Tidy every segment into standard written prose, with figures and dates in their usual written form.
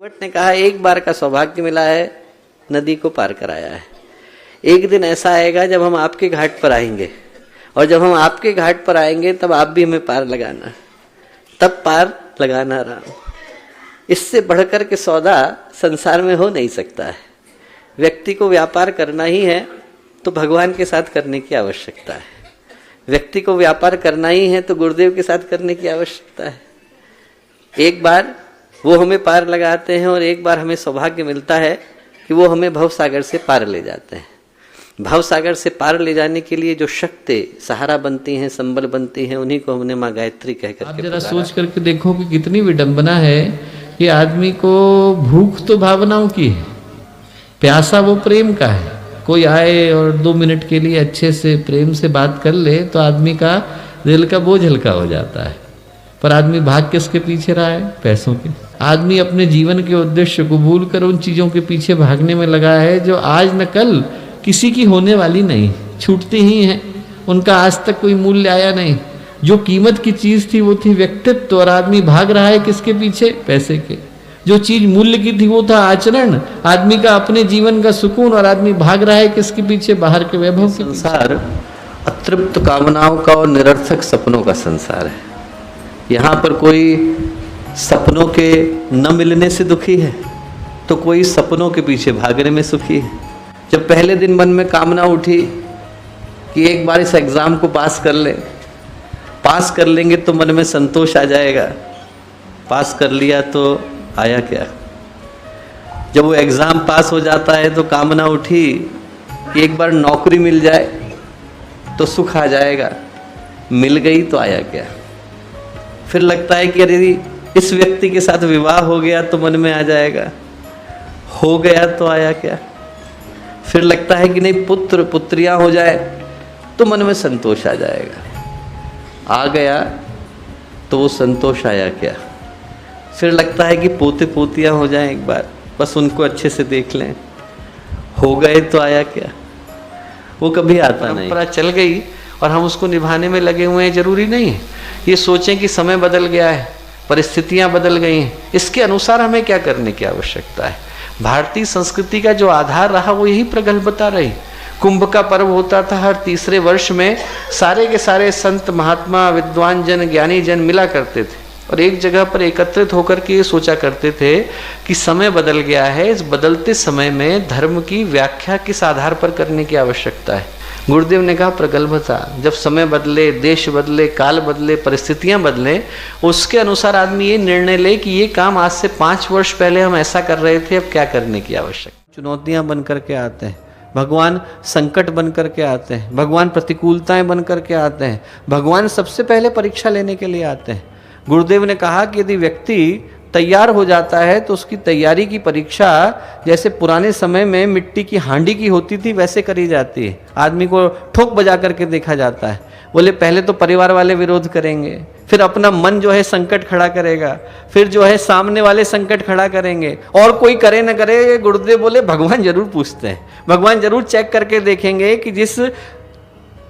भगवत ने कहा एक बार का सौभाग्य मिला है, नदी को पार कराया है। एक दिन ऐसा आएगा जब हम आपके घाट पर आएंगे, और जब हम आपके घाट पर आएंगे तब आप भी हमें पार लगाना, तब पार लगाना राम। इससे बढ़कर के सौदा संसार में हो नहीं सकता है। व्यक्ति को व्यापार करना ही है तो भगवान के साथ करने की आवश्यकता है। व्यक्ति को व्यापार करना ही है तो गुरुदेव के साथ करने की आवश्यकता है। एक बार वो हमें पार लगाते हैं और एक बार हमें सौभाग्य मिलता है कि वो हमें भवसागर से पार ले जाते हैं। भवसागर से पार ले जाने के लिए जो शक्ति सहारा बनती हैं, संबल बनती हैं, उन्हीं को हमने माँ गायत्री कह करके। आप जरा सोच करके देखो कि कितनी विडंबना है कि आदमी को भूख तो भावनाओं की है, प्यासा वो प्रेम का है। कोई आए और 2 मिनट के लिए अच्छे से प्रेम से बात कर ले तो आदमी का दिल का बोझ हल्का हो जाता है। पर आदमी भाग किसके पीछे रहा है? पैसों के। आदमी अपने जीवन के उद्देश्य को भूल कर उन चीजों के पीछे भागने में लगा है जो आज न कल किसी की होने वाली नहीं, छूटती ही हैं। उनका आज तक कोई मूल्य आया नहीं। जो कीमत की चीज थी वो थी व्यक्तित्व, और आदमी भाग रहा है किसके पीछे? पैसे के। जो चीज मूल्य की थी वो था आचरण, आदमी का अपने जीवन का सुकून, और आदमी भाग रहा है किसके पीछे? बाहर के वैभव के। संसार अतृप्त कामनाओं का और निरर्थक सपनों का संसार है। यहाँ पर कोई सपनों के न मिलने से दुखी है तो कोई सपनों के पीछे भागने में सुखी है। जब पहले दिन मन में कामना उठी कि एक बार इस एग्जाम को पास कर ले, पास कर लेंगे तो मन में संतोष आ जाएगा। पास कर लिया तो आया क्या? जब वो एग्जाम पास हो जाता है तो कामना उठी कि एक बार नौकरी मिल जाए तो सुख आ जाएगा। मिल गई तो आया क्या? फिर लगता है कि अरे इस व्यक्ति के साथ विवाह हो गया तो मन में आ जाएगा। हो गया तो आया क्या? फिर लगता है कि नहीं पुत्र पुत्रियां हो जाए तो मन में संतोष आ जाएगा। आ गया तो वो संतोष आया क्या? फिर लगता है कि पोते पोतियां हो जाएं एक बार, बस उनको अच्छे से देख लें। हो गए तो आया क्या? वो कभी आता नहीं। परंपरा चल गई और हम उसको निभाने में लगे हुए हैं। जरूरी नहीं है ये सोचें कि समय बदल गया है, परिस्थितियां बदल गई हैं, इसके अनुसार हमें क्या करने की आवश्यकता है। भारतीय संस्कृति का जो आधार रहा वो यही प्रगल्भता रही। कुंभ का पर्व होता था हर तीसरे वर्ष में, सारे के सारे संत महात्मा विद्वान जन ज्ञानी जन मिला करते थे और एक जगह पर एकत्रित होकर के ये सोचा करते थे कि समय बदल गया है, इस बदलते समय में धर्म की व्याख्या किस आधार पर करने की आवश्यकता है। गुरुदेव ने कहा प्रगल्भता। जब समय बदले, देश बदले, काल बदले, परिस्थितियां बदले, उसके अनुसार आदमी ये निर्णय ले कि ये काम आज से 5 वर्ष पहले हम ऐसा कर रहे थे, अब क्या करने की आवश्यकता। चुनौतियां बन करके आते हैं, भगवान संकट बन करके आते हैं, भगवान प्रतिकूलताएं बन करके आते हैं, भगवान सबसे पहले परीक्षा लेने के लिए आते हैं। गुरुदेव ने कहा कि यदि व्यक्ति तैयार हो जाता है तो उसकी तैयारी की परीक्षा जैसे पुराने समय में मिट्टी की हांडी की होती थी वैसे करी जाती है। आदमी को ठोक बजा करके देखा जाता है। बोले पहले तो परिवार वाले विरोध करेंगे, फिर अपना मन जो है संकट खड़ा करेगा, फिर जो है सामने वाले संकट खड़ा करेंगे, और कोई करे न करे गुरुदेव बोले भगवान जरूर पूछते हैं, भगवान जरूर चेक करके देखेंगे कि जिस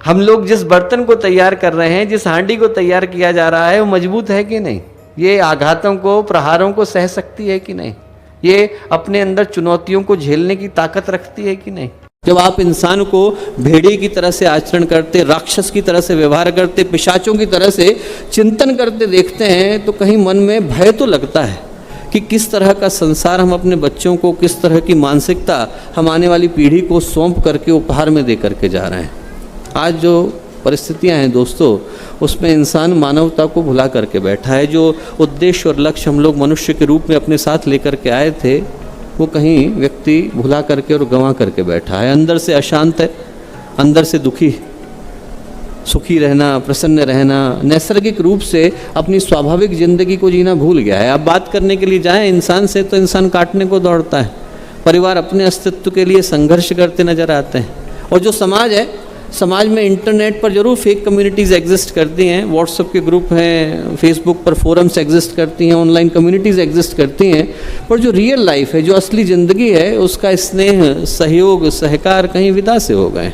हम लोग जिस बर्तन को तैयार कर रहे हैं, जिस हांडी को तैयार किया जा रहा है वो मजबूत है कि नहीं, ये आघातों को प्रहारों को सह सकती है कि नहीं, ये अपने अंदर चुनौतियों को झेलने की ताकत रखती है कि नहीं। जब आप इंसान को भेड़िए की तरह से आचरण करते, राक्षस की तरह से व्यवहार करते, पिशाचों की तरह से चिंतन करते देखते हैं तो कहीं मन में भय तो लगता है कि किस तरह का संसार हम अपने बच्चों को, किस तरह की मानसिकता हम आने वाली पीढ़ी को सौंप करके उपहार में दे करके जा रहे हैं। आज जो परिस्थितियां हैं दोस्तों, उसमें इंसान मानवता को भुला करके बैठा है। जो उद्देश्य और लक्ष्य हम लोग मनुष्य के रूप में अपने साथ लेकर के आए थे वो कहीं व्यक्ति भुला करके और गंवा करके बैठा है। अंदर से अशांत है, अंदर से दुखी। सुखी रहना, प्रसन्न रहना, नैसर्गिक रूप से अपनी स्वाभाविक जिंदगी को जीना भूल गया है। अब बात करने के लिए जाए इंसान से तो इंसान काटने को दौड़ता है। परिवार अपने अस्तित्व के लिए संघर्ष करते नजर आते हैं। और जो समाज है, समाज में इंटरनेट पर जरूर फेक कम्युनिटीज़ एग्जिस्ट करती हैं, व्हाट्सएप के ग्रुप हैं, फेसबुक पर फोरम्स एग्जिस्ट करती हैं, ऑनलाइन कम्युनिटीज़ एग्जिस्ट करती हैं, पर जो रियल लाइफ है, जो असली ज़िंदगी है, उसका स्नेह, सहयोग, सहकार कहीं विदा से हो गए।